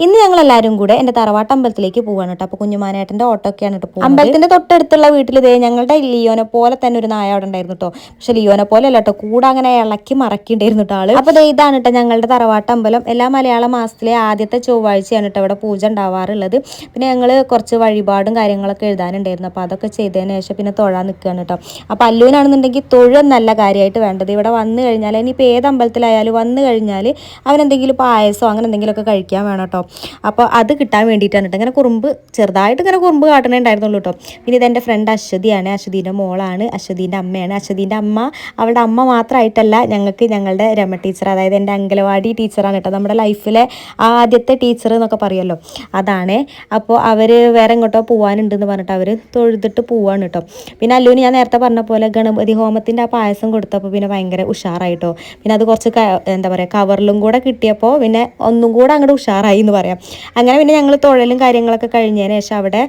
ഇന്ന് ഞങ്ങളെല്ലാവരും കൂടെ എൻ്റെ തറവാട്ട് അമ്പലത്തിലേക്ക് പോവാണ് കേട്ടോ. അപ്പോൾ കുഞ്ഞുമാനേട്ടൻ്റെ ഓട്ടോക്കെയാണ് കേട്ടോ പോകുന്നത്. അമ്പലത്തിൻ്റെ തൊട്ടടുത്തുള്ള വീട്ടിൽ ഇതേ ഞങ്ങളുടെ ലിയോനെ പോലെ തന്നെ ഒരു നായ അവിടെ ഉണ്ടായിരുന്നു കേട്ടോ. പക്ഷെ ലിയോനെ പോലെ അല്ല കേട്ടോ, കൂടെ അങ്ങനെ ഇളക്കി മറക്കിണ്ടായിരുന്നു കേട്ടോ ആള്. അപ്പോൾ ഇതാണ് കേട്ടോ ഞങ്ങളുടെ തറവാട്ട് അമ്പലം. എല്ലാ മലയാള മാസത്തിലെ ആദ്യത്തെ ചൊവ്വാഴ്ചയാണ് കേട്ടോ ഇവിടെ പൂജ ഉണ്ടാവാറുള്ളത്. പിന്നെ ഞങ്ങൾ കുറച്ച് വഴിപാടും കാര്യങ്ങളൊക്കെ എഴുതാനുണ്ടായിരുന്നു. അപ്പോൾ അതൊക്കെ ചെയ്തതിന് ശേഷം പിന്നെ തൊഴാൻ നിൽക്കുകയാണ് കേട്ടോ. അപ്പോൾ അല്ലൂനാണെന്നുണ്ടെങ്കിൽ തൊഴും നല്ല കാര്യമായിട്ട് വേണ്ടത്. ഇവിടെ വന്നു കഴിഞ്ഞാൽ ഇനിയിപ്പോൾ ഏത് അമ്പലത്തിലായാലും വന്നു കഴിഞ്ഞാൽ അവനെന്തെങ്കിലും പായസമോ അങ്ങനെ എന്തെങ്കിലുമൊക്കെ കഴിക്കാൻ വേണം കേട്ടോ. അപ്പോൾ അത് കിട്ടാൻ വേണ്ടിയിട്ടാണ് കേട്ടോ ഇങ്ങനെ ചെറുതായിട്ട് ഇങ്ങനെ കുറുമ്പ് കാട്ടണുണ്ടായിരുന്നുള്ളൂ കേട്ടോ. പിന്നെ ഇതെൻ്റെ ഫ്രണ്ട് അശ്വതിയാണ്, അശ്വതീൻ്റെ മോളാണ്, അശ്വതീൻ്റെ അമ്മയാണ്. അശ്വതീൻ്റെ അമ്മ അവളുടെ അമ്മ മാത്രമായിട്ടല്ല, ഞങ്ങളുടെ രമ ടീച്ചർ, അതായത് എൻ്റെ അംഗനവാടി ടീച്ചറാണ് കേട്ടോ. നമ്മുടെ ലൈഫിലെ ആദ്യത്തെ ടീച്ചർ എന്നൊക്കെ പറയുമല്ലോ, അതാണ്. അപ്പോൾ അവർ വേറെ എങ്ങോട്ടോ പോകാനുണ്ടെന്ന് പറഞ്ഞിട്ട് അവർ തൊഴുതിട്ട് പോവാണ് കേട്ടോ. പിന്നെ അല്ലൂന് ഞാൻ നേരത്തെ പറഞ്ഞ പോലെ ഗണപതി ഹോമത്തിൻ്റെ ആ പായസം കൊടുത്തപ്പോൾ പിന്നെ ഭയങ്കര ഉഷാറായിട്ടോ. പിന്നെ അത് കുറച്ച് എന്താ പറയുക കവറിലും കൂടെ കിട്ടിയപ്പോൾ പിന്നെ ഒന്നും കൂടെ അങ്ങോട്ട് ഉഷാറായി എന്ന് പറയാം. അങ്ങനെ പിന്നെ ഞങ്ങൾ തൊഴലും കാര്യങ്ങളൊക്കെ കഴിഞ്ഞതിന് ശേഷം അവിടെ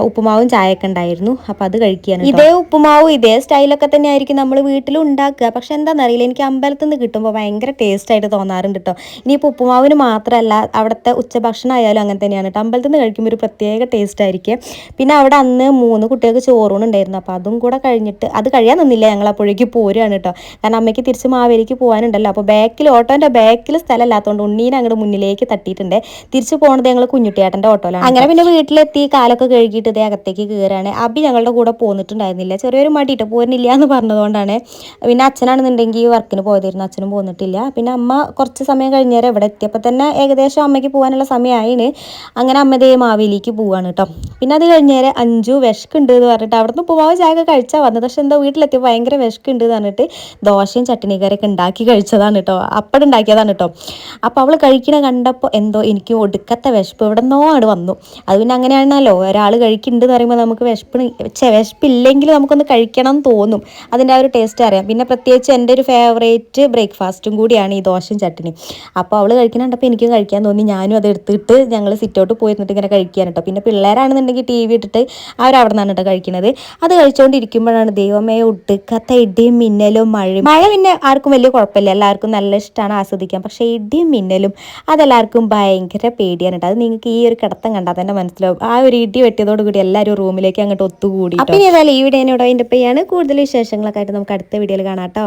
ഉപ്പുമാവും ചായയൊക്കെ ഉണ്ടായിരുന്നു. അപ്പോൾ അത് കഴിക്കുകയാണ്. ഇതേ ഉപ്പുമാവും ഇതേ സ്റ്റൈലൊക്കെ തന്നെ ആയിരിക്കും നമ്മൾ വീട്ടിലും ഉണ്ടാക്കുക. പക്ഷെ എന്താണെന്നറിയില്ല, എനിക്ക് അമ്പലത്തിൽ നിന്ന് കിട്ടുമ്പോൾ ഭയങ്കര ടേസ്റ്റ് ആയിട്ട് തോന്നാറുണ്ട് കേട്ടോ. ഇനിയിപ്പോൾ ഉപ്പുമാവിന് മാത്രമല്ല, അവിടുത്തെ ഉച്ചഭക്ഷണം ആയാലും അങ്ങനെ തന്നെയാണ് കേട്ടോ. അമ്പലത്തിൽ നിന്ന് കഴിക്കുമ്പോൾ ഒരു പ്രത്യേക ടേസ്റ്റ് ആയിരിക്കും. പിന്നെ അവിടെ അന്ന് 3 കുട്ടികൾക്ക് ചോറൂണുണ്ടായിരുന്നു. അപ്പോൾ അതും കൂടെ കഴിഞ്ഞിട്ട് അത് കഴിയാൻ നിന്നില്ല, ഞങ്ങൾ അപ്പോഴേക്ക് പോരുകയാണ് കേട്ടോ. കാരണം അമ്മയ്ക്ക് തിരിച്ച് മാവേലിക്ക് പോകാനുണ്ടല്ലോ. അപ്പോൾ ഓട്ടോൻ്റെ ബാക്കിൽ സ്ഥലമില്ലാത്തതുകൊണ്ട് ഉണ്ണീനെ അങ്ങോട്ട് മുന്നിലേക്ക് തട്ടിയിട്ടുണ്ട്. തിരിച്ചു പോണത് ഞങ്ങൾ കുഞ്ഞുട്ടിയേട്ടൻ്റെ ഓട്ടോയിലാണ്. അങ്ങനെ പിന്നെ വീട്ടിലെത്തി കാലൊക്കെ കഴുകിയിട്ട് ഇതേ അകത്തേക്ക് കയറാണ്. അബി ഞങ്ങളുടെ കൂടെ പോന്നിട്ടുണ്ടായിരുന്നില്ല, ചെറിയൊരു മടിയിട്ട് പോരുന്നില്ല എന്ന് പറഞ്ഞതുകൊണ്ടാണ്. പിന്നെ അച്ഛനാണെന്നുണ്ടെങ്കിൽ വർക്കിന് പോയതായിരുന്നു, അച്ഛനും പോന്നിട്ടില്ല. പിന്നെ അമ്മ കുറച്ച് സമയം കഴിഞ്ഞേരം ഇവിടെ എത്തിയപ്പോൾ തന്നെ ഏകദേശം അമ്മയ്ക്ക് പോകാനുള്ള സമയമായിന്. അങ്ങനെ അമ്മതേ മാവേലിക്ക് പോവാണ് കേട്ടോ. പിന്നെ അത് കഴിഞ്ഞേരം അഞ്ചു വിശക്കുണ്ട് എന്ന് പറഞ്ഞിട്ട് അവിടുന്ന് ഉപ്പുമാവ് ചായ കഴിച്ചാൽ വന്നത്. പക്ഷെ എന്താ വീട്ടിലെത്തിയപ്പോൾ ഭയങ്കര വിശക്കുണ്ട് എന്ന് പറഞ്ഞിട്ട് ദോശയും ചട്നിക്കറിയൊക്കെ ഉണ്ടാക്കി കഴിച്ചതാണ് കേട്ടോ, അപ്പടെ ഉണ്ടാക്കിയതാണ് കേട്ടോ. അപ്പോൾ അവൾ കഴിക്കണ കണ്ടപ്പോൾ എന്തോ എനിക്ക് ഒടുക്കത്തെ വിശപ്പ് ഇവിടെ നിന്നോ അവിടെ വന്നു. അത് പിന്നെ അങ്ങനെയാണല്ലോ, ഒരാൾ കഴിക്കുന്നുണ്ട് എന്ന് പറയുമ്പോൾ നമുക്ക് വിശപ്പില്ലെങ്കിൽ നമുക്കൊന്ന് കഴിക്കണം എന്ന് തോന്നും. അതിൻ്റെ ആ ഒരു ടേസ്റ്റ് അറിയാം. പിന്നെ പ്രത്യേകിച്ച് എൻ്റെ ഒരു ഫേവറേറ്റ് ബ്രേക്ക്ഫാസ്റ്റും കൂടിയാണ് ഈ ദോശയും ചട്നി. അപ്പോൾ അവൾ കഴിക്കണുണ്ടപ്പോൾ എനിക്കും കഴിക്കാൻ തോന്നി. ഞാനും അത് എടുത്തിട്ട് ഞങ്ങൾ സിറ്റൗട്ട് പോയിരുന്നിട്ട് ഇങ്ങനെ കഴിക്കാൻ കേട്ടോ. പിന്നെ പിള്ളേരാണെന്നുണ്ടെങ്കിൽ TV ഇട്ടിട്ട് അവരവിടെ നിന്നാണ് കേട്ടോ കഴിക്കുന്നത്. അത് കഴിച്ചുകൊണ്ടിരിക്കുമ്പോഴാണ് ദൈവമേ ഒടുക്കത്തെ ഇടിയും മിന്നലും മഴയും. മഴ പിന്നെ ആർക്കും വലിയ കുഴപ്പമില്ല, എല്ലാവർക്കും നല്ല ഇഷ്ടമാണ്, ആസ്വദിക്കാം. പക്ഷേ ഇടിയും മിന്നലും അതെല്ലാവർക്കും ഭയങ്കര പേടിയാണ് കേട്ടോ. അത് നിങ്ങൾക്ക് ഈ ഒരു കിടത്തം കണ്ടാൽ തന്നെ മനസ്സിലാവും. ആ ഒരു ഇടി വെട്ടിയതോടുകൂടി എല്ലാവരും റൂമിലേക്ക് അങ്ങോട്ട് ഒത്തുകൂടി. അപ്പം ഏതായാലും ഈ വീഡിയോ ഇവിടെ അതിൻ്റെ പെയ്യാണ്. കൂടുതൽ വിശേഷങ്ങളൊക്കെ ആയിട്ട് നമുക്ക് അടുത്ത വീഡിയോയിൽ കാണാം കേട്ടോ.